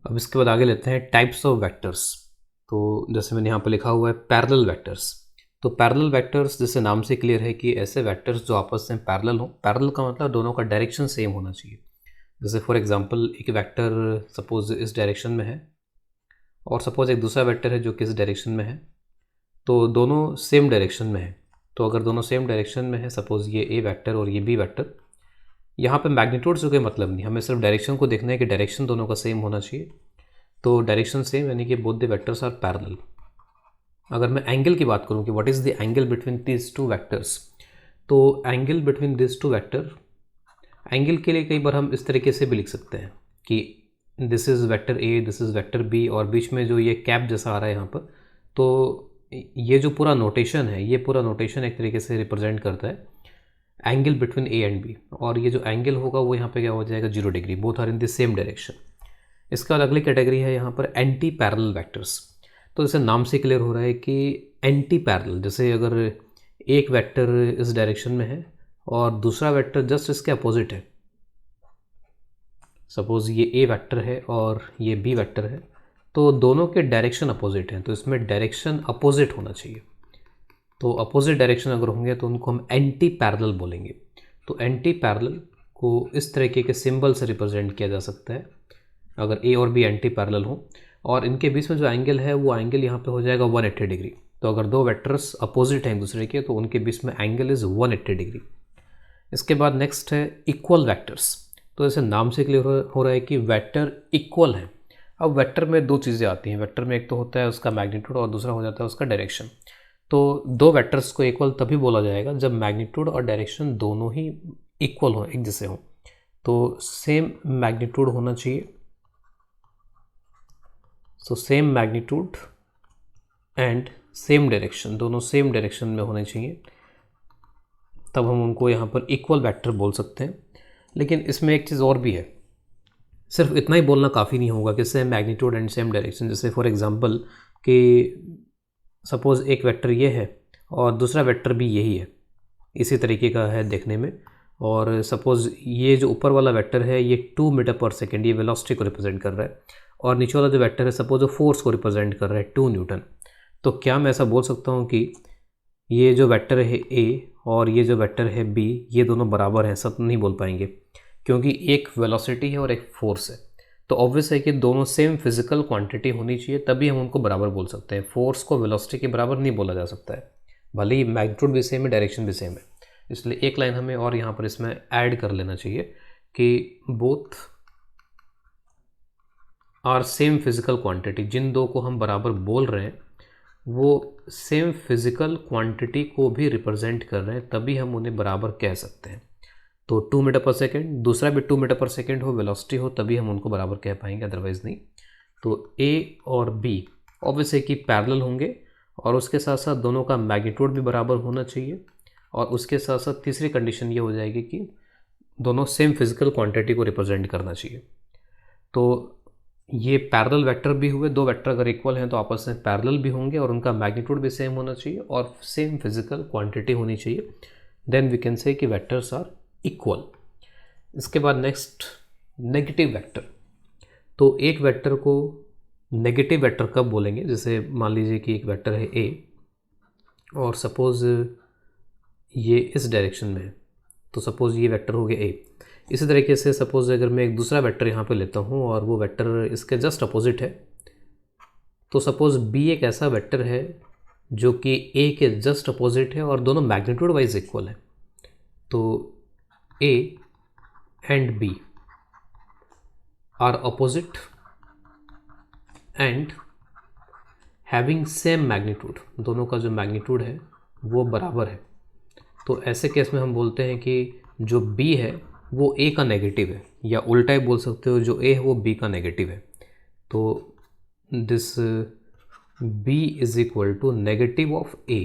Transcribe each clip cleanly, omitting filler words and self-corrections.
अब इसके बाद आगे लेते हैं टाइप्स ऑफ वेक्टर्स। तो जैसे मैंने यहाँ पर लिखा हुआ है पैरेलल वेक्टर्स। तो पैरेलल वेक्टर्स जैसे नाम से क्लियर है कि ऐसे वेक्टर्स जो आपस में पैरेलल हों। पैरेलल का मतलब दोनों का डायरेक्शन सेम होना चाहिए। जैसे फॉर एग्जांपल एक वेक्टर सपोज इस डायरेक्शन में है और सपोज एक दूसरा वेक्टर है जो कि इस डायरेक्शन में है, तो दोनों सेम डायरेक्शन में है। तो अगर दोनों सेम डायरेक्शन में है, सपोज ये ए वेक्टर और ये बी वेक्टर, यहाँ पे मैग्नीट्यूड से कोई मतलब नहीं, हमें सिर्फ डायरेक्शन को देखना है कि डायरेक्शन दोनों का सेम होना चाहिए। तो डायरेक्शन सेम यानी कि both the vectors are parallel. अगर मैं एंगल की बात करूँ कि what is the angle between this two vectors, तो angle between this two vector, angle के लिए कई बार हम इस तरीके से भी लिख सकते हैं कि this is vector A, this is vector B, और बीच में जो ये कैप जैसा आ रहा है यहाँ पर, तो ये जो पूरा नोटेशन है, ये पूरा नोटेशन एक तरीके से रिप्रेजेंट करता है angle between A and B. और ये जो एंगल होगा वो यहाँ पे क्या हो जाएगा, 0 degree, both are in the same direction. इसके बाद अगली कैटेगरी है यहाँ पर एंटी पैरेलल वेक्टर्स। तो जैसे नाम से क्लियर हो रहा है कि एंटी पैरेलल, जैसे अगर एक वेक्टर इस डायरेक्शन में है और दूसरा वेक्टर जस्ट इसके अपोजिट है, सपोज ये ए वेक्टर है और ये बी वेक्टर है, तो दोनों के डायरेक्शन अपोजिट हैं, तो इसमें डायरेक्शन अपोजिट होना चाहिए। तो अपोजिट डायरेक्शन अगर होंगे तो उनको हम एंटी पैरेलल बोलेंगे। तो एंटी पैरेलल को इस तरीके के सिंबल से रिप्रेजेंट किया जा सकता है अगर ए और बी एंटी पैरेलल हो, और इनके बीच में जो एंगल है वो एंगल यहाँ पे हो जाएगा 180 डिग्री। तो अगर दो वेक्टर्स अपोजिट हैं एक दूसरे के तो उनके बीच में एंगल इज़ 180 डिग्री। इसके बाद नेक्स्ट है इक्वल वेक्टर्स। तो जैसे नाम से क्लियर हो रहा है कि वेक्टर इक्वल है। अब वेक्टर में दो चीज़ें आती हैं। वेक्टर में एक तो होता है उसका मैग्नीट्यूड और दूसरा हो जाता है उसका डायरेक्शन। तो दो वेक्टर्स को इक्वल तभी बोला जाएगा जब मैग्नीट्यूड और डायरेक्शन दोनों ही इक्वल हो, एक जैसे हो। तो सेम मैग्नीट्यूड होना चाहिए, so same magnitude and same direction, दोनों सेम डायरेक्शन में होने चाहिए, तब हम उनको यहाँ पर इक्वल वेक्टर बोल सकते हैं। लेकिन इसमें एक चीज़ और भी है, सिर्फ इतना ही बोलना काफ़ी नहीं होगा कि same magnitude and same direction. जैसे फॉर एग्जांपल कि सपोज़ एक वेक्टर ये है और दूसरा वेक्टर भी यही है, इसी तरीके का है देखने में, और सपोज़ ये जो ऊपर वाला वेक्टर है ये 2 मीटर पर सेकेंड, ये वेलोसिटी को रिप्रेजेंट कर रहा है, और नीचे वाला जो वेक्टर है सपोज वो फोर्स को रिप्रेजेंट कर रहा है 2 न्यूटन। तो क्या मैं ऐसा बोल सकता हूँ कि ये जो वेक्टर है ए और ये जो वेक्टर है बी, ये दोनों बराबर हैं? सब नहीं बोल पाएंगे, क्योंकि एक वेलोसिटी है और एक फोर्स है। तो ऑब्वियस है कि दोनों सेम फिजिकल क्वांटिटी होनी चाहिए, तभी हम उनको बराबर बोल सकते हैं। फोर्स को वेलोसिटी के बराबर नहीं बोला जा सकता है, भले ही मैग्नीट्यूड भी सेम है, डायरेक्शन भी सेम है। इसलिए एक लाइन हमें और यहाँ पर इसमें ऐड कर लेना चाहिए कि both are same physical quantity. जिन दो को हम बराबर बोल रहे हैं वो सेम फिजिकल क्वांटिटी को भी रिप्रेजेंट कर रहे हैं, तभी हम उन्हें बराबर कह सकते हैं। तो 2 मीटर पर सेकेंड, दूसरा भी 2 मीटर पर सेकेंड हो, वेलोसिटी हो, तभी हम उनको बराबर कह पाएंगे, अदरवाइज नहीं। तो ए और बी ऑब्वियस है कि पैरेलल होंगे, और उसके साथ साथ दोनों का मैग्नीट्यूड भी बराबर होना चाहिए, और उसके साथ साथ तीसरी कंडीशन ये हो जाएगी कि दोनों सेम फिजिकल क्वांटिटी को रिप्रेजेंट करना चाहिए। तो ये पैरेलल वेक्टर भी हुए, दो वेक्टर अगर इक्वल हैं तो आपस में पैरेलल भी होंगे और उनका मैग्नीट्यूड भी सेम होना चाहिए और सेम फिजिकल क्वांटिटी होनी चाहिए, देन वी कैन से कि वेक्टर्स आर इक्वल। इसके बाद नेक्स्ट नेगेटिव वेक्टर। तो एक वेक्टर को नेगेटिव वेक्टर कब बोलेंगे? जैसे मान लीजिए कि एक वेक्टर है ए और सपोज ये इस डायरेक्शन में है, तो सपोज ये वेक्टर हो गया ए। इसी तरीके से सपोज अगर मैं एक दूसरा वेक्टर यहाँ पे लेता हूँ और वो वेक्टर इसके जस्ट अपोजिट है, तो सपोज बी एक ऐसा वेक्टर है जो कि ए के जस्ट अपोजिट है और दोनों मैग्नीट्यूड वाइज इक्वल है। तो A and B are opposite and having same magnitude, दोनों का जो मैग्नीट्यूड है वो बराबर है। तो ऐसे केस में हम बोलते हैं कि जो बी है वो ए का नेगेटिव है, या उल्टा ही बोल सकते हो जो ए है वो बी का नेगेटिव है। तो this B is equal to negative of A.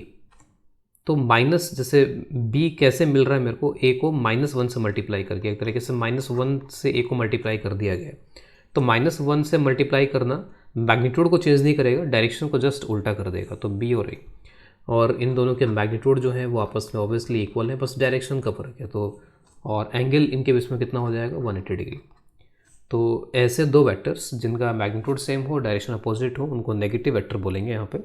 तो माइनस, जैसे बी कैसे मिल रहा है मेरे को, ए को -1 से मल्टीप्लाई करके, एक तरीके से -1 से ए को मल्टीप्लाई कर दिया गया है। तो -1 से मल्टीप्लाई करना मैग्नीट्यूड को चेंज नहीं करेगा, डायरेक्शन को जस्ट उल्टा कर देगा। तो बी और ए, और इन दोनों के मैग्नीट्यूड जो है वो आपस में ऑब्वियसली इक्वल है, बस डायरेक्शन का फर्क है। तो और एंगल इनके बीच में कितना हो जाएगा, 180 डिग्री। तो ऐसे दो वेक्टर्स जिनका मैग्नीट्यूड सेम हो, डायरेक्शन अपोजिट हो, उनको नेगेटिव वेक्टर बोलेंगे यहाँ पे।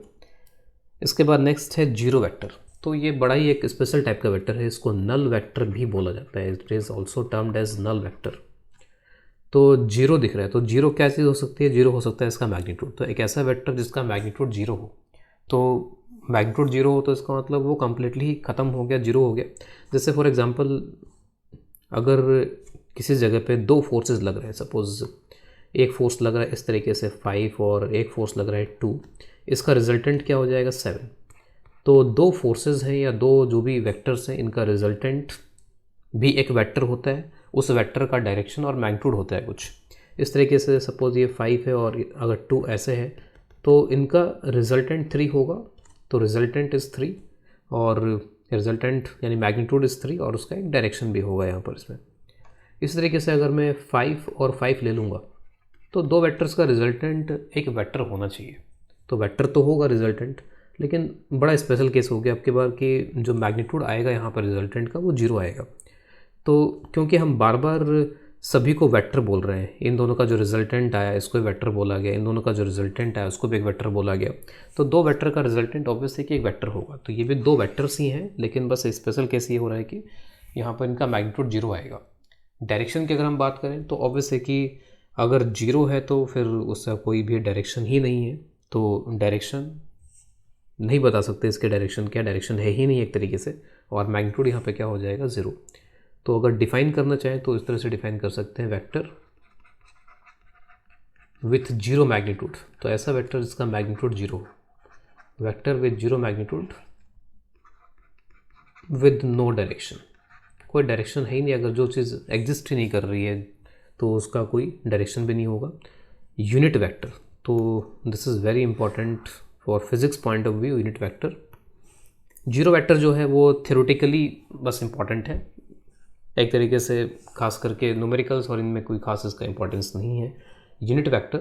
इसके बाद नेक्स्ट है जीरो वेक्टर। तो ये बड़ा ही एक स्पेशल टाइप का वेक्टर है, इसको नल वेक्टर भी बोला जाता है। It is also termed as null vector. तो जीरो दिख रहा है, तो जीरो क्या चीज़ हो सकती है? जीरो हो सकता है इसका मैग्नीट्यूड। तो एक ऐसा वेक्टर जिसका मैग्नीट्यूड जीरो हो, तो मैग्नीट्यूड जीरो हो तो इसका मतलब वो कम्प्लीटली ख़त्म हो गया, जीरो हो गया। जैसे फॉर एग्जांपल अगर किसी जगह पे दो फोर्सेस लग रहे हैं, सपोज एक फोर्स लग रहा है इस तरीके से 5 और एक फोर्स लग रहा है 2, इसका रिजल्टेंट क्या हो जाएगा? 7। तो दो फोर्सेस हैं या दो जो भी वेक्टर्स हैं, इनका रिजल्टेंट भी एक वेक्टर होता है, उस वेक्टर का डायरेक्शन और मैग्नीट्यूड होता है कुछ इस तरीके से। सपोज ये 5 है और अगर 2 ऐसे है तो इनका रिजल्टेंट 3 होगा, तो रिजल्टेंट इज़ 3 और रिजल्टेंट यानी मैग्नीट्यूड इज़ 3 और उसका एक डायरेक्शन भी होगा यहाँ पर इसमें। इस तरीके से अगर मैं 5 और 5 ले लूँगा तो दो वेक्टर्स का रिजल्टेंट एक वेक्टर होना चाहिए। तो वेक्टर तो होगा रिजल्टेंट, लेकिन बड़ा स्पेशल केस हो गया आपके बार कि जो मैग्नीट्यूड आएगा यहाँ पर रिजल्टेंट का वो जीरो आएगा। तो क्योंकि हम बार बार सभी को वेक्टर बोल रहे हैं, इन दोनों का जो रिजल्टेंट आया इसको एक वेक्टर बोला गया, इन दोनों का जो रिजल्टेंट आया उसको भी एक वेक्टर बोला गया, तो दो वेक्टर का रिजल्टेंट ऑब्वियसली कि एक वेक्टर होगा। तो ये भी दो वेक्टर्स ही हैं, लेकिन बस स्पेशल केस ये हो रहा है कि यहाँ पर इनका मैग्नीट्यूड जीरो आएगा। डायरेक्शन की अगर हम बात करें तो ऑब्वियस है कि अगर जीरो है तो फिर उसका कोई भी डायरेक्शन ही नहीं है, तो डायरेक्शन नहीं बता सकते इसके डायरेक्शन क्या, डायरेक्शन है ही नहीं एक तरीके से, और मैग्नीट्यूड यहाँ पे क्या हो जाएगा? ज़ीरो। तो अगर डिफाइन करना चाहें तो इस तरह से डिफाइन कर सकते हैं, वेक्टर विथ जीरो मैग्नीट्यूड। तो ऐसा वेक्टर जिसका magnitude zero, vector with zero magnitude with no direction. कोई डायरेक्शन है ही नहीं, अगर जो चीज़ एग्जिस्ट ही नहीं कर रही है तो उसका कोई डायरेक्शन भी नहीं होगा। यूनिट वेक्टर, तो this is very important for physics point of view. Unit vector, zero vector जो है वो थ्योरेटिकली बस इंपॉर्टेंट है एक तरीके से, खास करके न्यूमेरिकल्स और इनमें कोई खास इसका इंपॉर्टेंस नहीं है। यूनिट वेक्टर,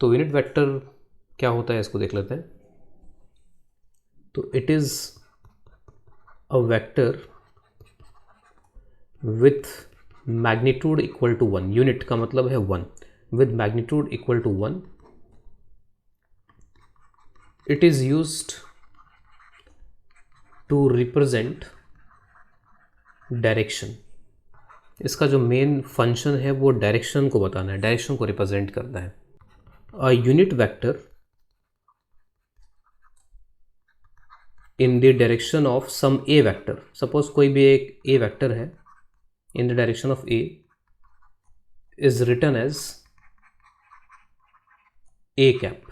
तो यूनिट वेक्टर क्या होता है इसको देख लेते हैं। तो it is a vector with magnitude equal to 1। Unit का मतलब है 1, with magnitude equal to 1। It is used to represent direction. इसका जो मेन फंक्शन है वो डायरेक्शन को बताना है, डायरेक्शन को रिप्रेजेंट करना है। A unit vector in the direction of some A vector, suppose कोई भी एक ए वेक्टर है in the direction of A is written as A cap.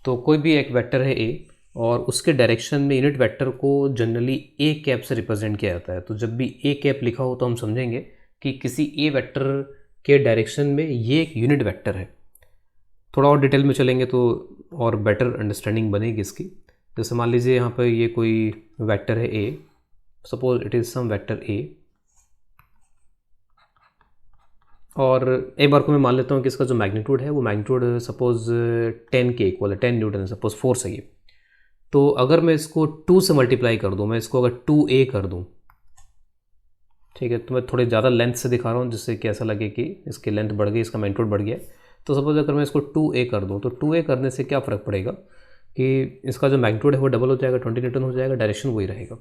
तो कोई भी एक वेक्टर है ए और उसके डायरेक्शन में यूनिट वेक्टर को जनरली ए कैप से रिप्रेजेंट किया जाता है। तो जब भी ए कैप लिखा हो तो हम समझेंगे कि किसी ए वेक्टर के डायरेक्शन में ये एक यूनिट वेक्टर है। थोड़ा और डिटेल में चलेंगे तो और बेटर अंडरस्टैंडिंग बनेगी इसकी। जैसे मान लीजिए यहाँ पर ये कोई वेक्टर है A, suppose it is some vector A, और एक बार को मैं मान लेता हूँ कि इसका जो मैग्नीट्यूड है वो मैग्नीट्यूड सपोज 10 के इक्वल है, 10 न्यूटन है, सपोज फोर्स है ये। तो अगर मैं इसको 2 से मल्टीप्लाई कर दूँ, मैं इसको अगर 2a कर दूँ, ठीक है, तो मैं थोड़े ज़्यादा लेंथ से दिखा रहा हूँ जिससे कि ऐसा लगे कि इसकी लेंथ बढ़ गई, इसका मैग्नीट्यूड बढ़ गया। तो सपोज अगर मैं इसको 2a कर दूँ तो 2a करने से क्या फ़र्क पड़ेगा कि इसका जो मैग्नीट्यूड है वो डबल हो जाएगा, 20 न्यूटन हो जाएगा, डायरेक्शन वही रहेगा।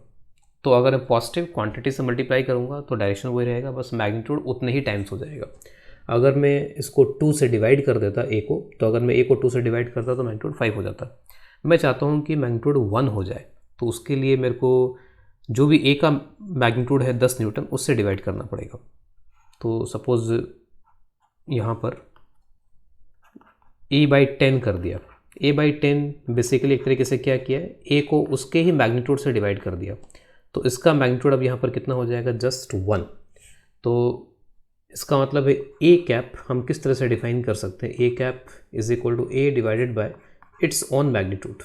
तो अगर मैं पॉजिटिव क्वांटिटी से मल्टीप्लाई करूँगा तो डायरेक्शन वही रहेगा, बस मैग्नीट्यूड उतने ही टाइम्स हो जाएगा। अगर मैं इसको 2 से डिवाइड कर देता ए को, तो अगर मैं ए को 2 से डिवाइड करता तो मैग्नीट्यूड 5 हो जाता। मैं चाहता हूँ कि मैग्नीट्यूड 1 हो जाए, तो उसके लिए मेरे को जो भी ए का मैग्नीट्यूड है 10 न्यूटन उससे डिवाइड करना पड़ेगा। तो सपोज़ यहाँ पर a/10 कर दिया। a/10 बेसिकली एक तरीके से क्या किया है, a को उसके ही मैग्नीट्यूड से डिवाइड कर दिया। तो इसका मैग्नीट्यूड अब यहाँ पर कितना हो जाएगा? जस्ट 1। तो इसका मतलब है ए कैप हम किस तरह से डिफाइन कर सकते हैं? A cap is equal to A divided by its own magnitude.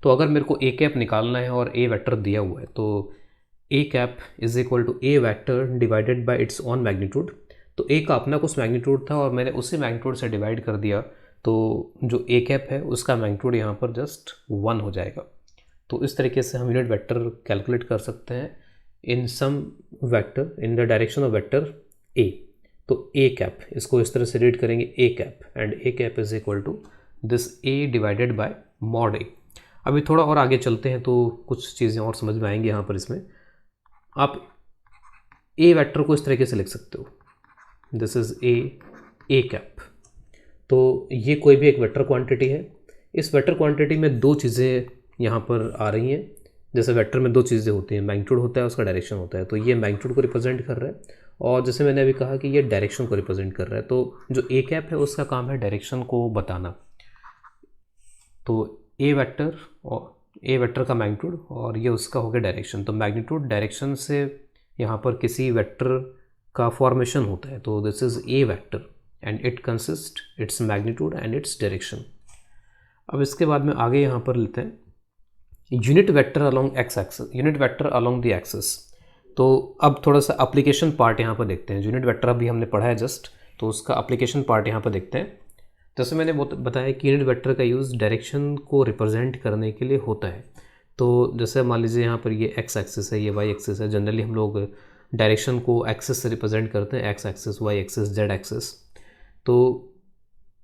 तो अगर मेरे को ए कैप निकालना है और ए वेक्टर दिया हुआ है तो A cap is equal to A vector divided by its own magnitude. तो ए का अपना कुछ मैग्नीट्यूड था और मैंने उसी मैग्नीट्यूड से डिवाइड कर दिया, तो जो ए कैप है उसका मैग्नीट्यूड यहाँ पर जस्ट 1 हो जाएगा। तो इस तरीके से हम यूनिट वेक्टर कैलकुलेट कर सकते हैं in some vector in the direction of vector A. तो ए कैप, इसको इस तरह से रीड करेंगे A cap, and A cap is equal to this A divided by mod A. अभी थोड़ा और आगे चलते हैं तो कुछ चीज़ें और समझ में आएंगी यहाँ पर। इसमें आप ए वेक्टर को इस तरीके से लिख सकते हो, दिस इज ए कैप। तो ये कोई भी एक वेक्टर क्वांटिटी है। इस वेक्टर क्वांटिटी में दो चीज़ें यहाँ पर आ रही हैं। जैसे वेक्टर में दो चीज़ें होती हैं, मैग्नीट्यूड होता है, उसका डायरेक्शन होता है। तो ये मैग्नीट्यूड को रिप्रेजेंट कर रहा है, और जैसे मैंने अभी कहा कि ये डायरेक्शन को रिप्रेजेंट कर रहा है। तो जो ए कैप है उसका काम है डायरेक्शन को बताना। तो ए वेक्टर का मैग्नीट्यूड और ये उसका हो गया डायरेक्शन। तो मैग्नीट्यूड डायरेक्शन से यहाँ पर किसी वेक्टर का फॉर्मेशन होता है। तो this is a vector and it consist its magnitude and its direction. अब इसके बाद में आगे यहाँ पर लेते हैं unit vector along X axis, unit vector along the axis. तो अब थोड़ा सा एप्लीकेशन पार्ट यहाँ पर देखते हैं। यूनिट वेक्टर अभी हमने पढ़ा है जस्ट, तो उसका एप्लीकेशन पार्ट यहाँ पर देखते हैं। जैसे मैंने बताया कि यूनिट वेक्टर का यूज़ डायरेक्शन को रिप्रेजेंट करने के लिए होता है। तो जैसे मान लीजिए यहाँ पर ये एक्स एक्सिस है, ये वाई एक्सिस है। जनरली हम लोग डायरेक्शन को एक्सिस से रिप्रेजेंट करते हैं, X axis, Y axis, Z axis. तो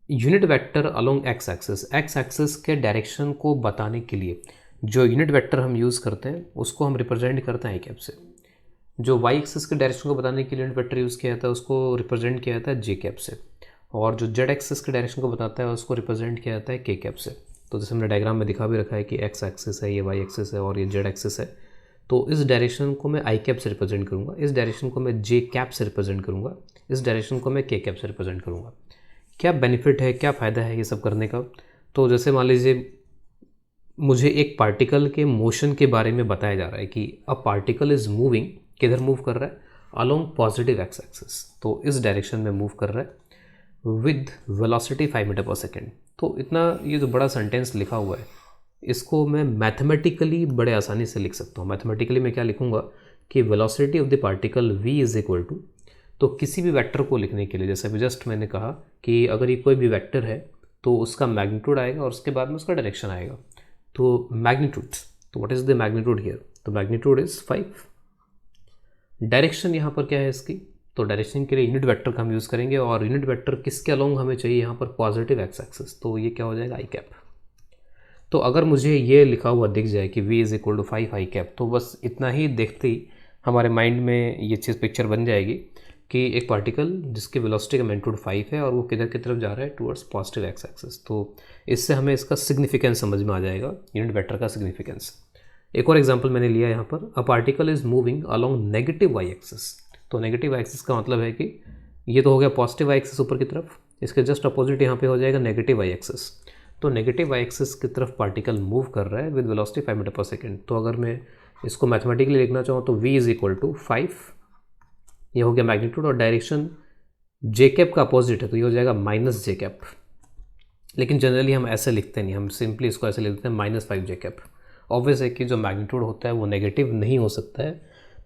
unit vector along X axis के डायरेक्शन को बताने के लिए जो यूनिट वेक्टर हम यूज़ करते हैं उसको हम रिप्रेजेंट करते हैं आई कैप से। जो वाई एक्सिस के डायरेक्शन को बताने के लिए यूनिट वेक्टर यूज़ किया जाता है उसको रिप्रेजेंट किया जाता है जे कैप से, और जो जेड एक्सिस के डायरेक्शन को बताता है उसको रिप्रेजेंट किया जाता है के कैप से। तो जैसे हमने डायग्राम में दिखा भी रखा है कि एक्स एक्सिस है, ये वाई एक्सिस है और ये जेड एक्सिस है। तो इस डायरेक्शन को मैं आई कैप से रिप्रेजेंट करूँगा, इस डायरेक्शन को मैं जे कैप से रिप्रेजेंट करूँगा, इस डायरेक्शन को मैं के कैप से रिप्रेजेंट करूँगा। क्या बेनिफिट है, क्या फ़ायदा है ये सब करने का? तो जैसे मान लीजिए मुझे एक पार्टिकल के मोशन के बारे में बताया जा रहा है कि अ पार्टिकल इज़ मूविंग, किधर मूव कर रहा है, अलोंग पॉजिटिव एक्स एक्सिस। तो इस डायरेक्शन में मूव कर रहा है विद वेलोसिटी 5 मीटर पर सेकेंड। तो इतना ये जो बड़ा सेंटेंस लिखा हुआ है इसको मैं मैथमेटिकली बड़े आसानी से लिख सकता हूँ। मैथमेटिकली मैं क्या लिखूँगा कि velocity of the particle v is equal to, तो किसी भी वेक्टर को लिखने के लिए जैसे अभी जस्ट मैंने कहा कि अगर ये कोई भी वेक्टर है तो उसका मैग्नीट्यूड आएगा और उसके बाद में उसका डायरेक्शन आएगा। तो मैग्नीट्यूड, तो what is the magnitude here? तो मैग्नीट्यूड इज़ 5। डायरेक्शन यहाँ पर क्या है इसकी? तो डायरेक्शन के लिए यूनिट वेक्टर का हम यूज़ करेंगे, और यूनिट वेक्टर किसके अलोंग हमें चाहिए यहाँ पर? Positive x axis. तो ये क्या हो जाएगा? आई कैप। तो अगर मुझे ये लिखा हुआ दिख जाए कि v is equal to 5 I cap, तो बस इतना ही देखते ही हमारे माइंड में ये चीज़ पिक्चर बन जाएगी कि एक पार्टिकल जिसकी वेलोसिटी का मैग्नीट्यूड 5 है और वो किधर की तरफ जा रहा है? Towards positive x axis. तो इससे हमें इसका सिग्निफिकेंस समझ में आ जाएगा, यूनिट वेक्टर का सिग्निफिकेंस। एक और एग्जांपल मैंने लिया यहाँ पर, a particle is moving along negative Y axis. तो नेगेटिव वाई एक्सिस का मतलब है कि ये तो हो गया पॉजिटिव वाई एक्सिस ऊपर की तरफ, इसके जस्ट अपोजिट यहाँ पे हो जाएगा नेगेटिव वाई एक्सिस। तो नेगेटिव वाई एक्सिस की तरफ पार्टिकल मूव कर रहा है विद वेलोसिटी 5 मीटर पर सेकेंड। तो अगर मैं इसको मैथमेटिकली लिखना चाहूँ तो v इज़ इक्वल टू 5, ये हो गया मैग्नीट्यूड, और डायरेक्शन जे कैप का अपोजिट है तो ये हो जाएगा माइनस जे कैप। लेकिन जनरली हम ऐसे लिखते नहीं, हम सिंपली इसको ऐसे लिखते हैं -5 जे कैप। ऑब्वियस है कि जो मैग्नीट्यूड होता है वो नेगेटिव नहीं हो सकता है।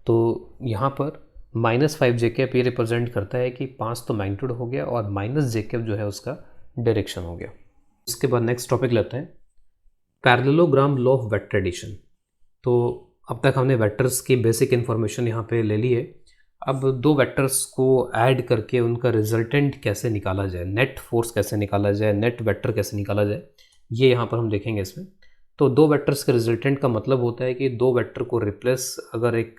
तो यहाँ पर -5 जे कैप ये रिप्रेजेंट करता है कि 5 तो मैग्नीट्यूड हो गया और माइनस जे कैप जो है उसका डायरेक्शन हो गया। इसके बाद नेक्स्ट टॉपिक लेते हैं parallelogram law of vector addition. तो अब तक हमने वेक्टर्स की बेसिक इन्फॉर्मेशन यहाँ पे ले ली है। अब दो वेक्टर्स को ऐड करके उनका रिजल्टेंट कैसे निकाला जाए, नेट फोर्स कैसे निकाला जाए, नेट वेक्टर कैसे निकाला जाए, ये यहाँ पर हम देखेंगे इसमें। तो दो वेक्टर्स के रिजल्टेंट का मतलब होता है कि दो वेक्टर को रिप्लेस अगर एक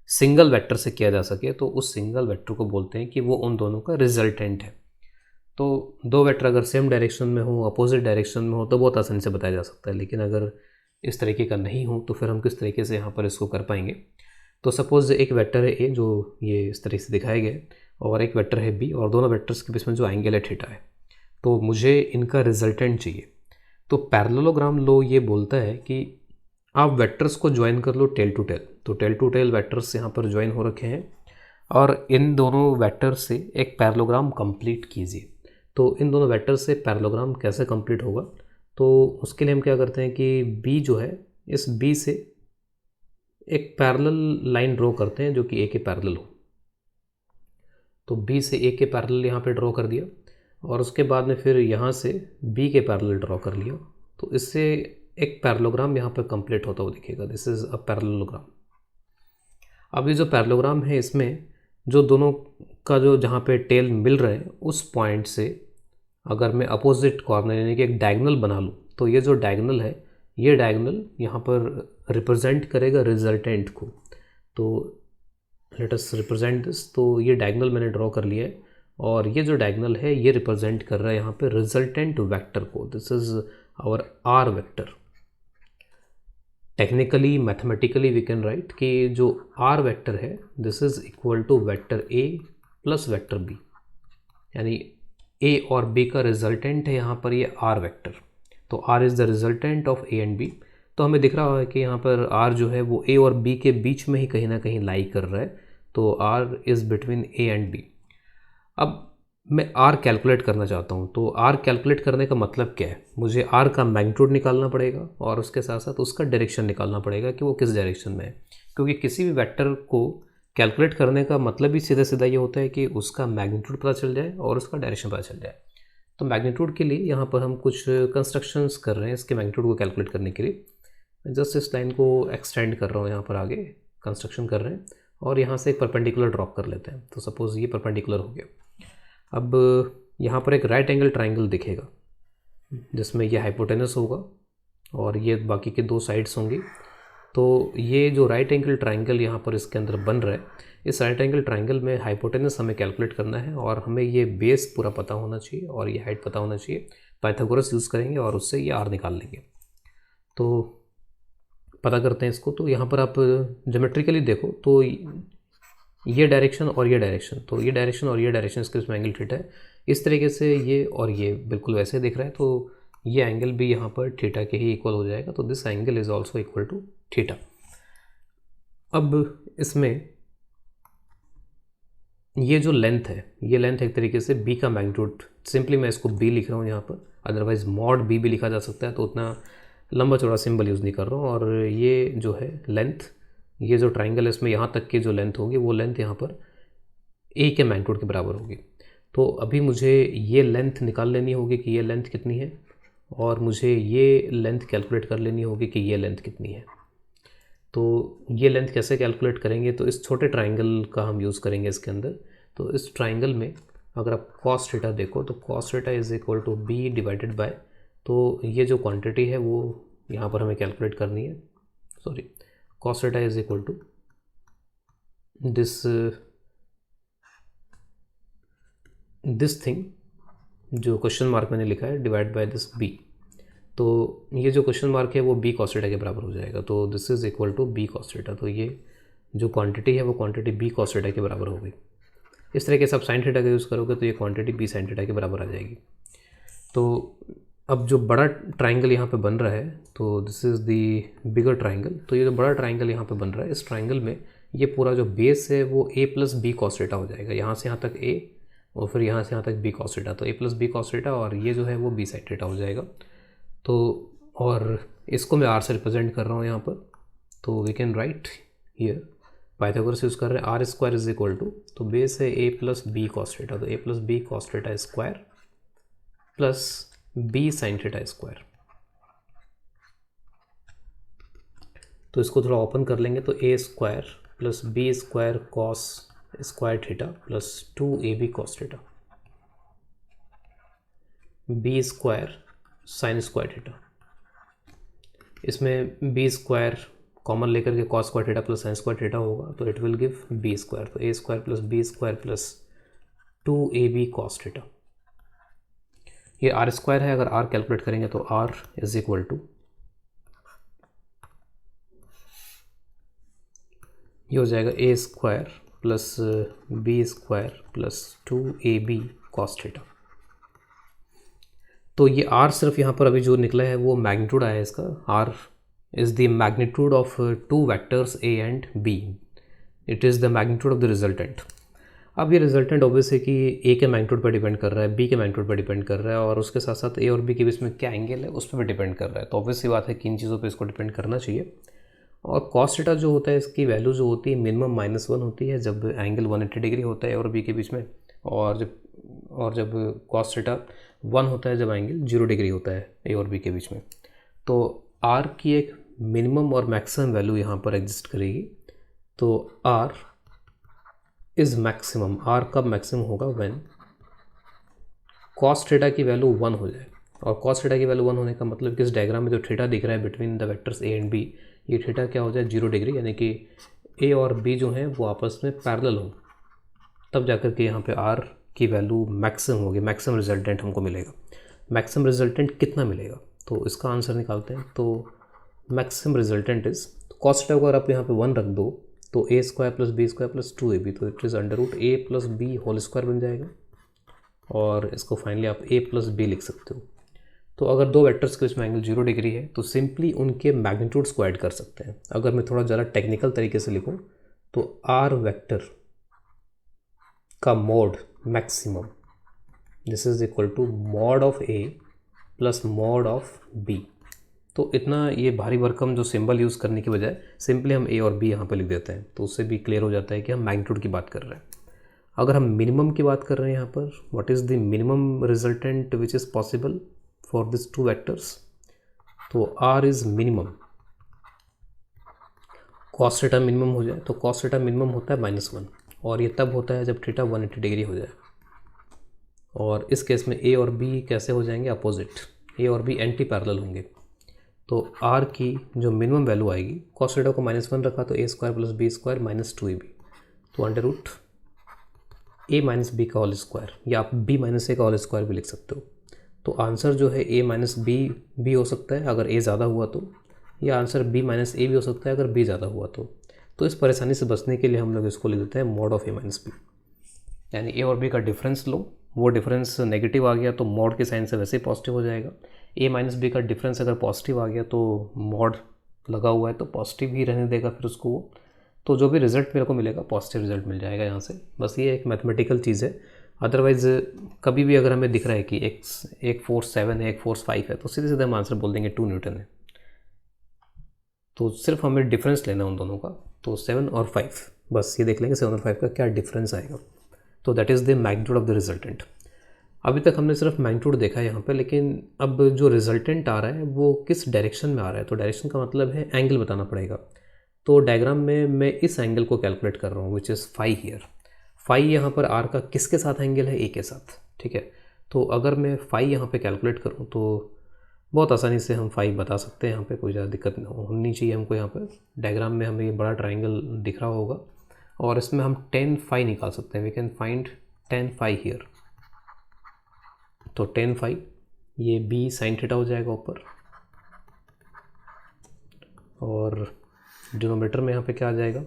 सिंगल वेक्टर से किया जा सके तो उस सिंगल वेक्टर को बोलते हैं कि वो उन दोनों का रिजल्टेंट है। तो दो वेक्टर अगर सेम डायरेक्शन में हो, अपोजिट डायरेक्शन में हो तो बहुत आसानी से बताया जा सकता है, लेकिन अगर इस तरीके का नहीं हो तो फिर हम किस तरीके से यहाँ पर इसको कर पाएंगे? तो सपोज़ एक वेक्टर है ए जो ये इस तरह से दिखाया गया है, और एक वेक्टर है बी, और दोनों वेक्टर्स के बीच में जो एंगल है थीटा है, तो मुझे इनका रिजल्टेंट चाहिए। तो पैरेललोग्राम लॉ ये बोलता है कि आप वेक्टर्स को ज्वाइन कर लो टेल टू टेल। तो टेल टू टेल वेक्टर्स यहाँ पर ज्वाइन हो रखे हैं और इन दोनों वेक्टर से एक पैरेललोग्राम कंप्लीट कीजिए। तो इन दोनों वेक्टर से पैरेललोग्राम कैसे कंप्लीट होगा? तो उसके लिए हम क्या करते हैं कि बी जो है, इस बी से एक पैरेलल लाइन ड्रॉ करते हैं जो कि ए के पैरेलल हो। तो बी से ए के पैरेलल यहाँ पे ड्रॉ कर दिया, और उसके बाद में फिर यहाँ से बी के पैरेलल ड्रॉ कर लिया। तो इससे एक पैरेललोग्राम यहाँ पे कंप्लीट होता हुआ दिखेगा। This is a parallelogram. अब ये जो पैरेललोग्राम है इसमें जो दोनों का जो जहाँ पे टेल मिल रहे हैं उस पॉइंट से अगर मैं अपोजिट कॉर्नर यानी कि एक डायगोनल बना लूँ तो ये जो डायगोनल है ये डायगोनल यहाँ पर रिप्रेजेंट करेगा रिजल्टेंट को। तो लेट अस रिप्रेजेंट दिस। तो ये डायगोनल मैंने ड्रॉ कर लिया है और ये जो डायगोनल है ये रिप्रेजेंट कर रहा है यहाँ पे रिजल्टेंट वेक्टर को। This is our R vector. Technically mathematically we can write कि जो आर वेक्टर है this is equal to vector A plus vector B, यानी ए और बी का रिजल्टेंट है यहाँ पर ये आर वेक्टर। तो R is the resultant of A and B. तो हमें दिख रहा है कि यहाँ पर आर जो है वो ए और बी के बीच में ही कहीं ना कहीं लाई कर रहा है। तो R is between A and B. अब मैं आर कैलकुलेट करना चाहता हूँ। तो आर कैलकुलेट करने का मतलब क्या है, मुझे आर का मैग्नीट्यूड निकालना पड़ेगा और उसके साथ साथ उसका डायरेक्शन निकालना पड़ेगा कि वो किस डायरेक्शन में है। क्योंकि किसी भी वेक्टर को कैलकुलेट करने का मतलब ही सीधा सीधा ये होता है कि उसका मैग्नीट्यूड पता चल जाए और उसका डायरेक्शन पता चल जाए। तो मैग्नीट्यूड के लिए यहाँ पर हम कुछ कंस्ट्रक्शंस कर रहे हैं इसके मैग्नीट्यूड को कैलकुलेट करने के लिए। जस्ट इस लाइन को एक्सटेंड कर रहा हूँ, यहाँ पर आगे कंस्ट्रक्शन कर रहे हैं और यहाँ से एक परपेंडिकुलर ड्रॉप कर लेते हैं। तो सपोज़ ये परपेंडिकुलर हो गया। अब यहाँ पर एक राइट एंगल ट्राइंगल दिखेगा जिसमें ये हाइपोटेनस होगा और ये बाकी के दो साइड्स होंगी। तो ये जो राइट एंगल ट्राइंगल यहाँ पर इसके अंदर बन रहा है, इस राइट एंगल ट्राइंगल में हाइपोटेनस हमें कैलकुलेट करना है और हमें ये बेस पूरा पता होना चाहिए और ये हाइट पता होना चाहिए। पाइथागोरस यूज़ करेंगे और उससे ये आर निकाल लेंगे। तो पता करते हैं इसको। तो यहाँ पर आप ज्योमेट्रिकली देखो तो ये डायरेक्शन और ये डायरेक्शन, तो ये डायरेक्शन और ये डायरेक्शन इसके उसमें एंगल थीटा है। इस तरीके से ये और ये बिल्कुल वैसे दिख रहा है। तो ये एंगल भी यहाँ पर थीटा के ही इक्वल हो जाएगा। तो this angle is also equal to theta. अब इसमें ये जो लेंथ है, ये लेंथ एक तरीके से b का मैग्नीट्यूड, सिंपली मैं इसको b लिख रहा हूँ यहाँ पर, अदरवाइज मॉड b भी लिखा जा सकता है। तो उतना लंबा चौड़ा सिंबल यूज़ नहीं कर रहा हूँ। और ये जो है लेंथ, ये जो ट्राइंगल है इसमें यहाँ तक की जो लेंथ होगी वो लेंथ यहाँ पर a के मैग्नीट्यूड के बराबर होगी। तो अभी मुझे ये लेंथ निकाल लेनी होगी कि ये लेंथ कितनी है और मुझे ये लेंथ कैलकुलेट कर लेनी होगी कि ये लेंथ कितनी है। तो ये लेंथ कैसे कैलकुलेट करेंगे, तो इस छोटे ट्राइंगल का हम यूज़ करेंगे इसके अंदर। तो इस ट्राइंगल में अगर आप कॉस थीटा देखो तो cos theta is equal to B divided by, तो ये जो क्वांटिटी है वो यहाँ पर हमें कैलकुलेट करनी है। Sorry, cos theta is equal to this thing जो क्वेश्चन मार्क मैंने लिखा है डिवाइड बाय दिस बी। तो ये जो क्वेश्चन मार्क है वो बी कॉस थीटा के बराबर हो जाएगा। तो this is equal to B cos theta. तो ये जो क्वांटिटी है वो क्वांटिटी बी कॉस थीटा के बराबर होगी। इस तरीके से आप साइन थीटा का यूज़ करोगे तो ये क्वांटिटी बी साइन थीटा के बराबर आ जाएगी। तो अब जो बड़ा ट्राइंगल यहाँ पे बन रहा है, तो this is the bigger triangle. तो ये जो बड़ा ट्राइंगल यहाँ पे बन रहा है, इस ट्राइंगल में ये पूरा जो बेस है वो ए प्लस बी कॉस थीटा हो जाएगा। यहाँ से यहाँ तक ए और फिर यहाँ से यहाँ तक बी कॉस थीटा। तो A plus B cos theta और ये जो है वो बी साइन थीटा हो जाएगा। तो और इसको मैं आर से रिप्रेजेंट कर रहा हूँ यहाँ पर। तो we can write here, Pythagoras use कर रहे हैं, R square is equal to, तो बेस है A plus B cos theta. तो A plus B cos theta square plus B sine theta square. तो इसको थोड़ा ओपन कर लेंगे तो A square plus B square cos square theta plus 2ab cos theta, B square sine square theta. इसमें B square common लेकर के cos square theta plus sine square theta होगा तो it will give B square. तो A square plus B square plus 2ab cos theta. ये R square है, अगर are calculate करेंगे तो आर इज इक्वल टू, ये हो जाएगा A square plus B square plus 2ab cos theta. तो ये आर सिर्फ यहाँ पर अभी जो निकला है वो मैग्नीट्यूड आया है इसका। R is the magnitude of two vectors A and B. It is the magnitude of the resultant. अब ये रिजल्टेंट ऑब्वियस है कि ए के मैग्नीट्यूड पर डिपेंड कर रहा है, बी के मैग्नीट्यूड पर डिपेंड कर रहा है और उसके साथ साथ ए और बी के बीच में क्या एंगल है उस पर भी डिपेंड कर रहा है। तो ऑब्वियस सी बात है कि इन चीज़ों पर इसको डिपेंड करना चाहिए। और कॉस थीटा जो होता है इसकी वैल्यू जो होती है मिनिमम -1 होती है जब एंगल 180 डिग्री होता है ए और बी के बीच में, और जब कॉस थीटा 1 होता है जब एंगल 0 डिग्री होता है ए और बी के बीच में। तो आर की एक मिनिमम और मैक्सिमम वैल्यू यहाँ पर एग्जिस्ट करेगी। तो आर इज़ मैक्सिमम, आर कब मैक्सिमम होगा, व्हेन कॉस थीटा की वैल्यू 1 हो जाए। और कॉस थीटा की वैल्यू 1 होने का मतलब कि इस डायग्राम में जो थीटा दिख रहा है between the vectors A and B, ये थीटा क्या हो जाए 0 डिग्री, यानी कि ए और बी जो हैं वो आपस में पैरेलल हो, तब जाकर के यहाँ पे आर की वैल्यू मैक्सिमम होगी, मैक्सिमम रिजल्टेंट हमको मिलेगा। मैक्सिमम रिजल्टेंट कितना मिलेगा, तो इसका आंसर निकालते हैं। तो maximum resultant is, cos theta को अगर आप यहाँ पे 1 रख दो तो A square plus B square plus 2ab, तो it is under root A plus B whole square बन जाएगा। और इसको फाइनली आप a प्लस बी लिख सकते हो। तो अगर दो वेक्टर्स के बीच में एंगल 0 डिग्री है तो सिंपली उनके मैग्नीट्यूड्स को ऐड कर सकते हैं। अगर मैं थोड़ा ज़्यादा टेक्निकल तरीके से लिखूं तो r वेक्टर का mod maximum, this is equal to mod of a plus mod of b। तो इतना ये भारी भरकम जो सिंबल यूज़ करने की बजाय सिंपली हम a और b यहाँ पे लिख देते हैं, तो उससे भी क्लियर हो जाता है कि हम मैग्नीट्यूड की बात कर रहे हैं। अगर हम मिनिमम की बात कर रहे हैं यहाँ पर, what is the minimum resultant which is possible for this two vectors, तो r is minimum, cos theta minimum हो जाए तो कॉस थीटा मिनिमम होता है -1, और ये तब होता है जब थीटा 180 डिग्री हो जाए। और इस केस में a और b कैसे हो जाएंगे, अपोजिट, a और b एंटी पैरेलल होंगे। तो r की जो मिनिमम वैल्यू आएगी, कॉस थीटा को -1 रखा तो a square plus B square minus 2ab, तो under root a minus B का होल स्क्वायर, या आप b माइनस ए का होल स्क्वायर भी लिख सकते हो। तो आंसर जो है a माइनस बी भी हो सकता है अगर a ज़्यादा हुआ तो, या आंसर b माइनस ए भी हो सकता है अगर b ज़्यादा हुआ तो इस परेशानी से बचने के लिए हम लोग इसको लिख देते हैं mod of a minus B, यानी a और b का डिफरेंस लो, वो डिफरेंस नेगेटिव आ गया तो मॉड के साइन से वैसे ही पॉजिटिव हो जाएगा। a माइनस बी का डिफरेंस अगर पॉजिटिव आ गया तो मॉड लगा हुआ है तो पॉजिटिव ही रहने देगा फिर उसको वो, तो जो भी रिज़ल्ट मेरे को मिलेगा पॉजिटिव रिजल्ट मिल जाएगा यहाँ से। बस ये एक मैथमेटिकल चीज़ है। अदरवाइज़ कभी भी अगर हमें दिख रहा है कि एक फोर्स 7 है, एक फोर्स 5 है, तो सीधे सीधे हम आंसर बोल देंगे 2 न्यूटन है। तो सिर्फ हमें डिफरेंस लेना उन दोनों का, तो 7 और 5, बस ये देख लेंगे 7 और 5 का क्या डिफरेंस आएगा। तो that is the magnitude of the resultant. अभी तक हमने सिर्फ मैग्नीट्यूड देखा है यहाँ पे, लेकिन अब जो रिजल्टेंट आ रहा है वो किस डायरेक्शन में आ रहा है, तो डायरेक्शन का मतलब है एंगल बताना पड़ेगा। तो डायग्राम में मैं इस एंगल को कैलकुलेट कर रहा हूँ which is phi here. Phi यहाँ पर आर का किसके साथ एंगल है, ए के साथ, ठीक है। तो अगर मैं फाई यहाँ पे कैलकुलेट करूँ तो बहुत आसानी से हम फाई बता सकते हैं, यहाँ पे कोई ज़्यादा दिक्कत होनी चाहिए हमको। यहाँ पर डायग्राम में हमें ये बड़ा ट्राइंगल दिख रहा होगा और इसमें हम tan फाई निकाल सकते हैं, we can find tan phi here. तो tan फाई ये b साइन थीटा हो जाएगा ऊपर, और डिनोमिनेटर में यहाँ पे क्या आ जाएगा,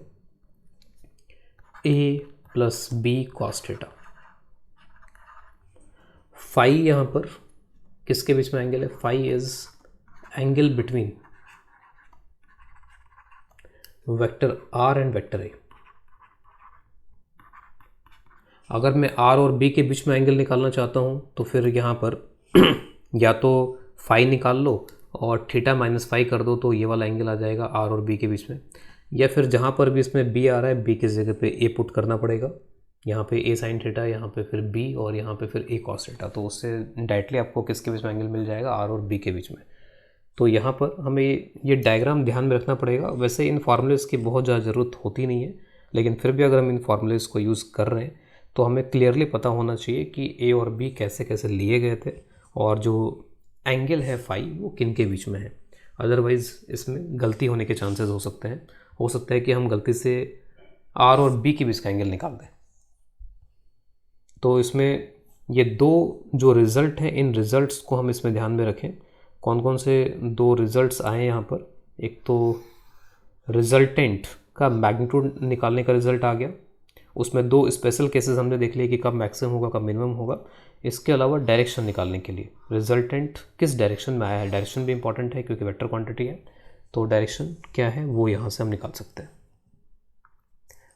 a plus B cos theta. Phi यहाँ पर किसके बीच में एंगल है, phi is angle between vector r and vector a। अगर मैं r और b के बीच में एंगल निकालना चाहता हूँ तो फिर यहाँ पर या तो फाई निकाल लो और थीटा माइनस फाई कर दो, तो ये वाला एंगल आ जाएगा r और b के बीच में, या फिर जहाँ पर भी इसमें b आ रहा है b की जगह पे a पुट करना पड़ेगा। यहाँ पे a साइन थीटा, यहाँ पे फिर b, और यहाँ पे फिर a कॉस थीटा, तो उससे डायरेक्टली आपको किसके बीच में एंगल मिल जाएगा, r और b के बीच में। तो यहाँ पर हमें ये डायग्राम ध्यान में रखना पड़ेगा। वैसे इन फार्मूलेज़ की बहुत ज़्यादा ज़रूरत होती नहीं है, लेकिन फिर भी अगर हम इन फार्मूलेज़ को यूज़ कर रहे हैं तो हमें क्लियरली पता होना चाहिए कि a और b कैसे कैसे लिए गए थे और जो एंगल है फाई वो किन के बीच में है। अदरवाइज़ इसमें गलती होने के चांसेस हो सकते हैं, हो सकता है कि हम गलती से r और b के बीच का एंगल निकाल दें। तो इसमें ये दो जो रिज़ल्ट हैं, इन रिज़ल्ट्स को हम इसमें ध्यान में रखें। कौन कौन से दो रिज़ल्ट्स आए यहाँ पर, एक तो रिज़ल्टेंट का मैग्नीट्यूड निकालने का रिज़ल्ट आ गया, उसमें दो स्पेशल केसेस हमने देख लिए कि कब मैक्सिमम होगा कब मिनिमम होगा। इसके अलावा डायरेक्शन निकालने के लिए रिजल्टेंट किस डायरेक्शन में आया है, डायरेक्शन भी इंपॉर्टेंट है क्योंकि वेक्टर क्वांटिटी है, तो डायरेक्शन क्या है वो यहाँ से हम निकाल सकते हैं।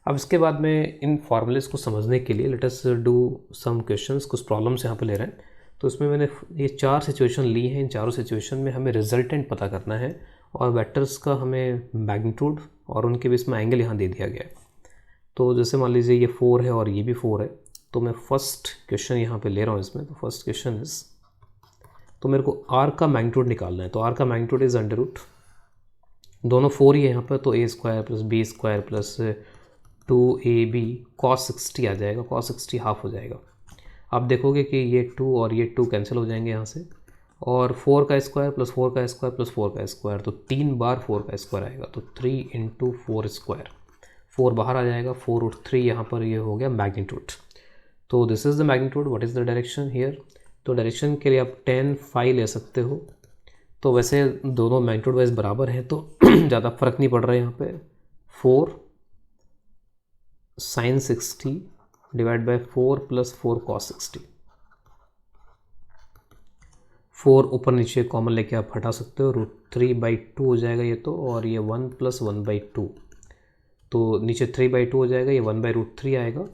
अब इसके बाद में इन फॉर्मूलेस को समझने के लिए let us do some questions, कुछ प्रॉब्लम्स यहाँ पे ले रहे हैं। तो इसमें मैंने ये 4 सिचुएशन ली हैं, इन चारों सिचुएशन में हमें रिजल्टेंट पता करना है और वेक्टर्स का हमें मैग्नीट्यूड और उनके बीच में एंगल यहाँ दे दिया गया है। तो जैसे मान लीजिए ये 4 है और ये भी 4 है, तो मैं फर्स्ट क्वेश्चन यहाँ पे ले रहा हूँ इसमें। तो फर्स्ट क्वेश्चन इज, तो मेरे को r का मैग्नीट्यूड निकालना है। तो r का मैग्नीट्यूड इज अंडर रूट, दोनों 4 ही है यहाँ पर, तो a square plus B square plus 2ab cos 60 आ जाएगा, cos 60 हाफ हो जाएगा। आप देखोगे कि ये 2 और ये 2 कैंसिल हो जाएंगे यहाँ से, और 4 का स्क्वायर प्लस 4 का स्क्वायर प्लस 4 का स्क्वायर, तो 3 बार 4 का स्क्वायर आएगा, तो 3 इंटू 4 स्क्वायर, 4 बाहर आ जाएगा, 4√3 यहाँ पर ये हो गया मैग्नीट्यूड। तो this is the magnitude. What is the direction here? तो डायरेक्शन के लिए आप 10 फाई ले सकते हो। तो वैसे दोनों मैग्नीट्यूड वाइज बराबर हैं तो ज़्यादा फर्क नहीं पड़ रहा है यहाँ पे। 4 sin 60 divide by 4 plus 4 cos 60। 4 ऊपर नीचे कॉमन लेके आप हटा सकते हो, √3/2 हो जाएगा ये तो, और ये 1 + 1/2, तो नीचे 3/2 हो जाएगा, ये 1/√3 आएगा,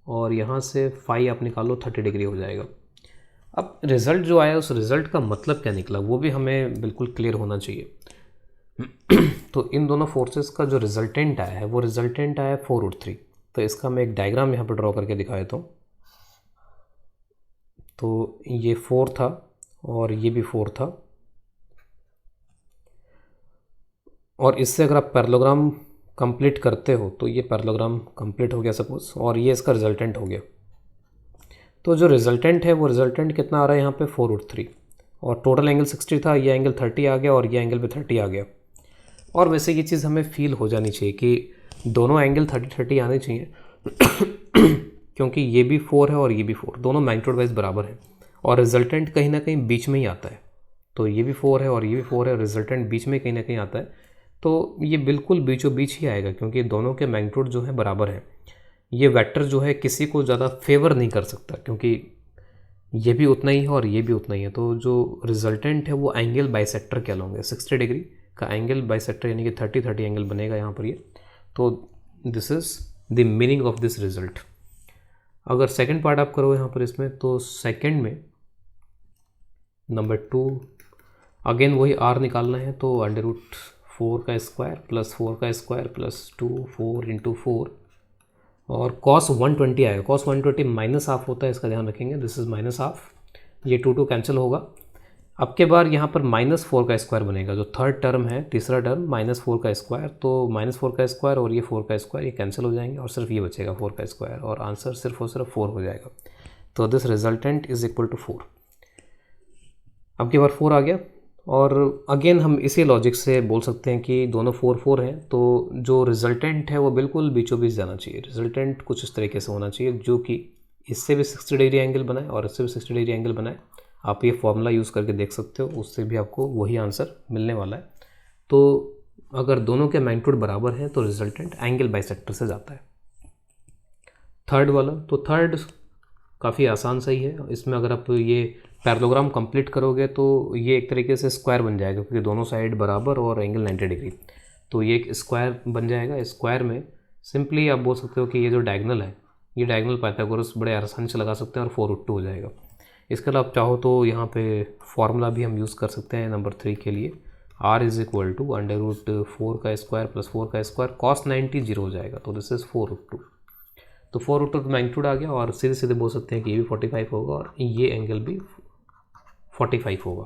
और यहाँ से फाई आप निकालो 30 डिग्री हो जाएगा। अब रिज़ल्ट जो आया उस रिज़ल्ट का मतलब क्या निकला वो भी हमें बिल्कुल क्लियर होना चाहिए। तो इन दोनों फोर्सेस का जो रिजल्टेंट आया है वो रिजल्टेंट आया है 4√3। तो इसका मैं एक डायग्राम यहाँ पर ड्रॉ करके दिखा देता हूँ। तो ये 4 था और ये भी 4 था, और इससे अगर आप पैरेललोग्राम कंप्लीट करते हो तो ये पैरेललोग्राम कंप्लीट हो गया सपोज, और ये इसका रिजल्टेंट हो गया। तो जो रिजल्टेंट है वो रिजल्टेंट कितना आ रहा है यहाँ पे 4√3, और टोटल एंगल 60 था, ये एंगल 30 आ गया और ये एंगल भी 30 आ गया। और वैसे ये चीज़ हमें फील हो जानी चाहिए कि दोनों एंगल 30-30 आने चाहिए क्योंकि ये भी 4 है और ये भी 4, दोनों मैग्नीट्यूड वाइज बराबर हैं, और रिजल्टेंट कहीं ना कहीं बीच में ही आता है। तो ये भी 4 है और ये भी 4 है, रिजल्टेंट बीच में कहीं ना कहीं आता है, तो ये बिल्कुल बीचों बीच ही आएगा क्योंकि दोनों के मैग्नीट्यूड जो है बराबर हैं। ये वेक्टर जो है किसी को ज़्यादा फेवर नहीं कर सकता क्योंकि ये भी उतना ही है और ये भी उतना ही है। तो जो रिजल्टेंट है वो एंगल बाइसेक्टर कहलाएंगे, 60 डिग्री का एंगल बाइसेक्टर, यानी कि 30-30 एंगल बनेगा यहाँ पर ये। तो this is the meaning of this result. अगर सेकंड पार्ट आप करो यहाँ पर इसमें, तो सेकंड में नंबर 2 अगेन वही r निकालना है, तो √4 का स्क्वायर प्लस 4 का स्क्वायर प्लस 2 4 इंटू 4, और cos 120 आएगा। cos 120 माइनस हाफ होता है, इसका ध्यान रखेंगे, दिस इज़ माइनस हाफ, ये 2 कैंसिल होगा। अब के बार यहाँ पर -4 का स्क्वायर बनेगा, जो थर्ड टर्म है, तीसरा टर्म -4 का स्क्वायर, तो -4 का स्क्वायर और ये 4 का स्क्वायर ये कैंसिल हो जाएंगे और सिर्फ ये बचेगा 4 का स्क्वायर, और आंसर सिर्फ और सिर्फ 4 हो जाएगा। तो this resultant is equal to 4। अब के बार 4 आ गया, और अगेन हम इसी लॉजिक से बोल सकते हैं कि दोनों 4 हैं, तो जो रिजल्टेंट है वो बिल्कुल बीचों बीच जाना चाहिए। रिजल्टेंट कुछ इस तरीके से होना चाहिए जो कि इससे भी 60 डिग्री एंगल बनाए और इससे भी 60 डिग्री एंगल बनाए। आप ये फॉर्मूला यूज़ करके देख सकते हो, उससे भी आपको वही आंसर मिलने वाला है। तो अगर दोनों के मैग्नीट्यूड बराबर हैं तो रिजल्टेंट एंगल बाइसेक्टर से जाता है। थर्ड वाला, तो थर्ड काफ़ी आसान सही है। इसमें अगर आप ये पैरेललोग्राम कंप्लीट करोगे तो ये एक तरीके से स्क्वायर बन जाएगा क्योंकि दोनों साइड बराबर और एंगल 90 डिग्री, तो ये एक स्क्वायर बन जाएगा। स्क्वायर में सिंपली आप बोल सकते हो कि ये जो डायगोनल है, ये डायगोनल पाइथागोरस बड़े आसानी से लगा सकते हैं और 4√2 हो जाएगा। इसके अलावा आप चाहो तो यहाँ पे फॉर्मूला भी हम यूज़ कर सकते हैं नंबर 3 के लिए, r इज़ इक्वल टू √4 का स्क्वायर प्लस 4 का स्क्वायर, cos 90 0 हो जाएगा, तो दिस इज़ 4√2। तो 4√2 मैग्नीट्यूड आ गया, और सीधे सीधे बोल सकते हैं कि ये भी 45 होगा और ये एंगल भी 45 होगा।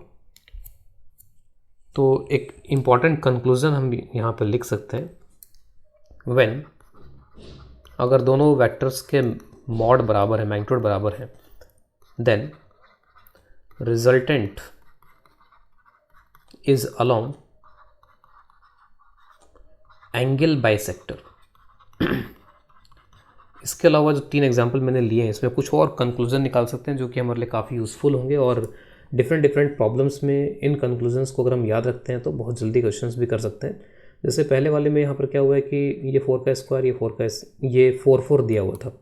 तो एक इम्पॉर्टेंट कंक्लूजन हम यहाँ पर लिख सकते हैं, व्हेन अगर दोनों वेक्टर्स के मॉड बराबर है, मैग्नीट्यूड बराबर है, then resultant is along angle bisector. इसके अलावा जो 3 एग्जाम्पल मैंने लिए हैं इसमें कुछ और कंक्लूजन निकाल सकते हैं जो कि हमारे लिए काफ़ी यूज़फुल होंगे, और डिफरेंट प्रॉब्लम्स में इन कंक्लूजन्स को अगर हम याद रखते हैं तो बहुत जल्दी क्वेश्चंस भी कर सकते हैं। जैसे पहले वाले में यहाँ पर क्या हुआ है कि ये 4 का स्क्वायर, ये 4 दिया हुआ था,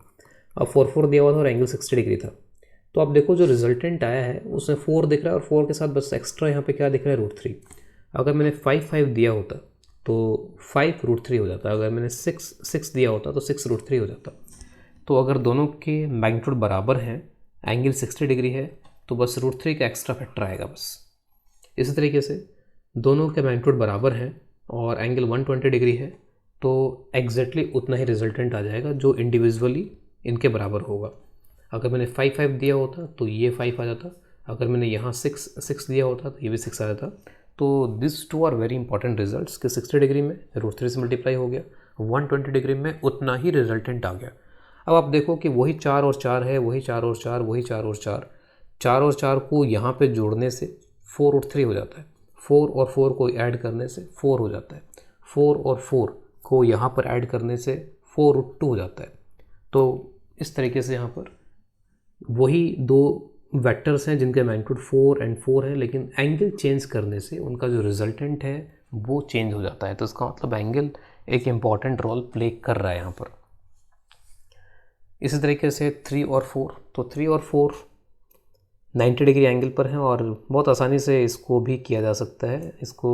अब 4 दिया हुआ था और एंगल 60 डिग्री था। तो आप देखो जो रिजल्टेंट आया है उसमें 4 दिख रहा है और 4 के साथ बस एक्स्ट्रा यहाँ पे क्या दिख रहा है, √3। अगर मैंने 5 दिया होता तो 5 √3 हो जाता, अगर मैंने 6 दिया होता तो 6 √3 हो जाता। तो अगर दोनों के मैग्नीट्यूड बराबर हैं, एंगल 60 डिग्री है, तो बस √3 का एक्स्ट्रा फैक्टर आएगा बस। इसी तरीके से दोनों के मैग्नीट्यूड बराबर हैं और एंगल 120 डिग्री है, तो एग्जैक्टली उतना ही रिजल्टेंट आ जाएगा जो इंडिविजुअली इनके बराबर होगा। अगर मैंने 5 दिया होता तो ये 5 आ जाता, अगर मैंने यहाँ 6 दिया होता तो ये भी 6 आ जाता। तो this 2 are very important results कि 60 डिग्री में √3 से मल्टीप्लाई हो गया 120 डिग्री में उतना ही रिजल्टेंट आ गया। अब आप देखो कि वही 4 और 4 है, वही 4 और 4, वही 4 और 4, 4 और 4 को यहाँ पे जोड़ने से 4 और 3 हो जाता है, 4 और 4 को ऐड करने से 4 हो जाता है, 4 और 4 को यहाँ पर ऐड करने से 4√2 हो जाता है। तो इस तरीके से यहाँ पर वही दो वेक्टर्स हैं जिनके मैग्नीट्यूड 4 और 4 है, लेकिन एंगल चेंज करने से उनका जो रिजल्टेंट है वो चेंज हो जाता है। तो इसका मतलब एंगल एक इम्पॉर्टेंट रोल प्ले कर रहा है यहाँ पर। इसी तरीके से 3 और 4, तो 3 और 4 90 डिग्री एंगल पर हैं और बहुत आसानी से इसको भी किया जा सकता है। इसको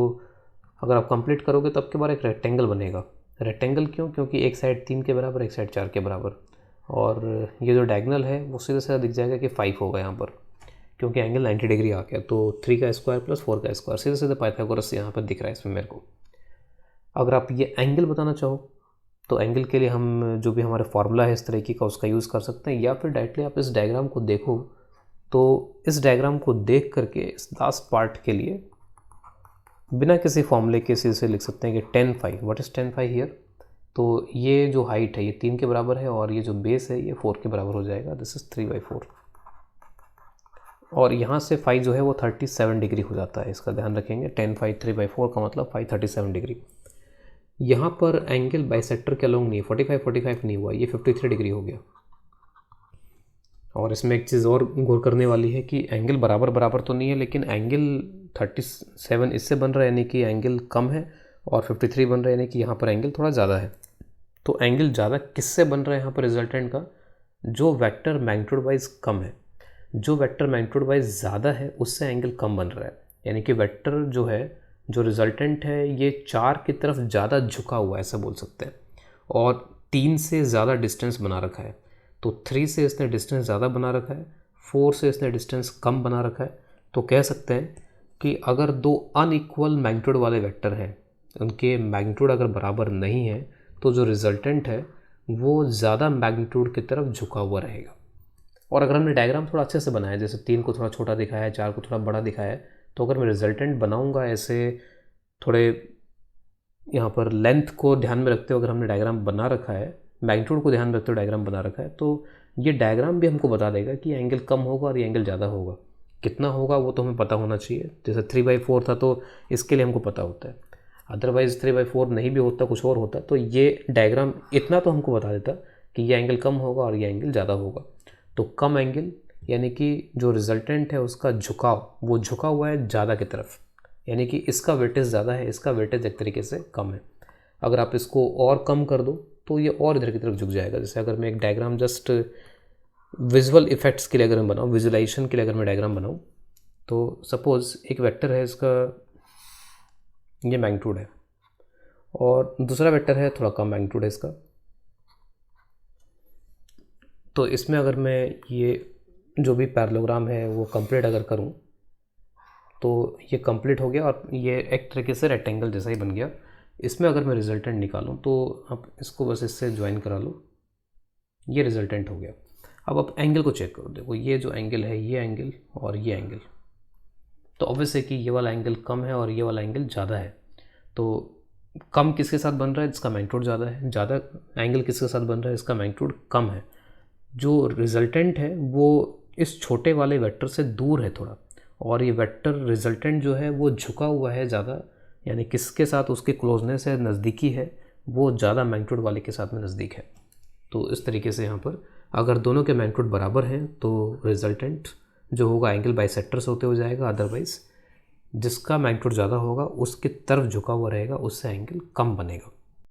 अगर आप कंप्लीट करोगे तब के बाद एक रेक्टेंगल बनेगा। रेक्टेंगल क्यों? क्योंकि एक साइड 3 के बराबर, एक साइड 4 के बराबर, और ये जो डायगोनल है वो सीधा सीधा दिख जाएगा कि 5 होगा यहाँ पर, क्योंकि एंगल 90 डिग्री आ गया। तो 3 का स्क्वायर प्लस 4 का स्क्वायर, सीधे सीधे पाइथागोरस यहाँ पर दिख रहा है इसमें मेरे को। अगर आप ये एंगल बताना चाहो तो एंगल के लिए हम जो भी हमारे फार्मूला है इस तरीके का उसका यूज़ कर सकते हैं, या फिर डायरेक्टली आप इस डायग्राम को देखो तो इस डायग्राम को देख करके इस लास्ट पार्ट के लिए बिना किसी फॉर्मूले के सीधे से लिख सकते हैं कि 10 फाई। What is 10 phi here? तो ये जो हाइट है ये 3 के बराबर है और ये जो बेस है ये 4 के बराबर हो जाएगा। दिस इज़ 3/4 और यहाँ से फाई जो है वो 37 डिग्री हो जाता है। इसका ध्यान रखेंगे। 10 फाई 3/4 का मतलब फाई 37 डिग्री। यहाँ पर एंगल बाइसेक्टर के अलोंग नहीं है, 45 नहीं हुआ, ये 53 डिग्री हो गया। और इसमें एक चीज़ और गौर करने वाली है कि एंगल बराबर बराबर तो नहीं है, लेकिन एंगल 37 इससे बन रहा है यानी कि एंगल कम है, और 53 बन रहा है यानी कि यहाँ पर एंगल थोड़ा ज़्यादा है। तो एंगल ज़्यादा किससे बन रहा है यहाँ पर रिजल्टेंट का? जो वेक्टर मैग्नीट्यूड वाइज कम है, जो वेक्टर मैग्नीट्यूड वाइज ज़्यादा है उससे एंगल कम बन रहा है। यानी कि वेक्टर जो है, जो रिजल्टेंट है, ये 4 की तरफ ज़्यादा झुका हुआ है ऐसा बोल सकते हैं, और 3 से ज़्यादा डिस्टेंस बना रखा है। तो 3 से इसने डिस्टेंस ज़्यादा बना रखा है, 4 से इसने डिस्टेंस कम बना रखा है। तो कह सकते हैं कि अगर दो अनइक्वल मैग्नीट्यूड वाले वेक्टर हैं, उनके मैग्नीट्यूड अगर बराबर नहीं है तो जो रिजल्टेंट है वो ज़्यादा मैग्नीट्यूड की तरफ झुका हुआ रहेगा। और अगर हमने डायग्राम थोड़ा अच्छे से बनाया, जैसे 3 को थोड़ा छोटा दिखाया है, 4 को थोड़ा बड़ा दिखाया है, तो अगर मैं रिजल्टेंट बनाऊंगा ऐसे थोड़े यहाँ पर लेंथ को ध्यान में रखते हुए अगर हमने डायग्राम बना रखा है, मैग्नीट्यूड को ध्यान में रखते हुए डायग्राम बना रखा है, तो ये डायग्राम भी हमको बता देगा कि एंगल कम होगा और ये एंगल ज़्यादा होगा। कितना होगा वो तो हमें पता होना चाहिए। जैसे 3/4 था तो इसके लिए हमको पता होता है, अदरवाइज़ 3/4 नहीं भी होता, कुछ और होता, तो ये डायग्राम इतना तो हमको बता देता कि ये एंगल कम होगा और ये एंगल ज़्यादा होगा। तो कम एंगल यानी कि जो रिजल्टेंट है उसका झुकाव, वो झुका हुआ है ज़्यादा की तरफ, यानी कि इसका वेटेज ज़्यादा है, इसका वेटेज एक तरीके से कम है। अगर आप इसको और कम कर दो तो ये और इधर की तरफ झुक जाएगा। जैसे अगर मैं एक डायग्राम जस्ट विजुअल इफेक्ट्स के लिए अगर मैं बनाऊँ, विजुलाइजेशन के लिए अगर मैं डायग्राम बनाऊँ, तो सपोज़ एक वेक्टर है, इसका ये मैग्नीट्यूड है, और दूसरा वेक्टर है थोड़ा कम मैग्नीट्यूड है इसका। तो इसमें अगर मैं ये जो भी पैरेललोग्राम है वो कंप्लीट अगर करूं तो ये कंप्लीट हो गया और ये एक तरीके से रेक्टेंगल जैसा ही बन गया। इसमें अगर मैं रिजल्टेंट निकालूं तो आप इसको बस इससे ज्वाइन करा लो, ये रिजल्टेंट हो गया। अब आप एंगल को चेक करो, देखो ये जो एंगल है, ये एंगल और ये एंगल, तो ऑब्वियस है कि ये वाला एंगल कम है और ये वाला एंगल ज़्यादा है। तो कम किसके साथ बन रहा है? जिसका मैग्नीट्यूड ज़्यादा है। ज़्यादा एंगल किसके साथ बन रहा है? इसका मैग्नीट्यूड कम है। जो रिजल्टेंट है वो इस छोटे वाले वेक्टर से दूर है थोड़ा, और ये वेक्टर रिजल्टेंट जो है वो झुका हुआ है ज़्यादा, यानी किसके साथ उसके क्लोजनेस है, नज़दीकी है, वो ज़्यादा मैग्नीट्यूड वाले के साथ में नज़दीक है। तो इस तरीके से यहाँ पर अगर दोनों के मैग्नीट्यूड बराबर हैं तो रिजल्टेंट जो होगा एंगल बाइसेक्टर से होते हो जाएगा, अदरवाइज़ जिसका मैग्नीट्यूड ज़्यादा होगा उसकी तरफ झुका हुआ रहेगा, उससे एंगल कम बनेगा।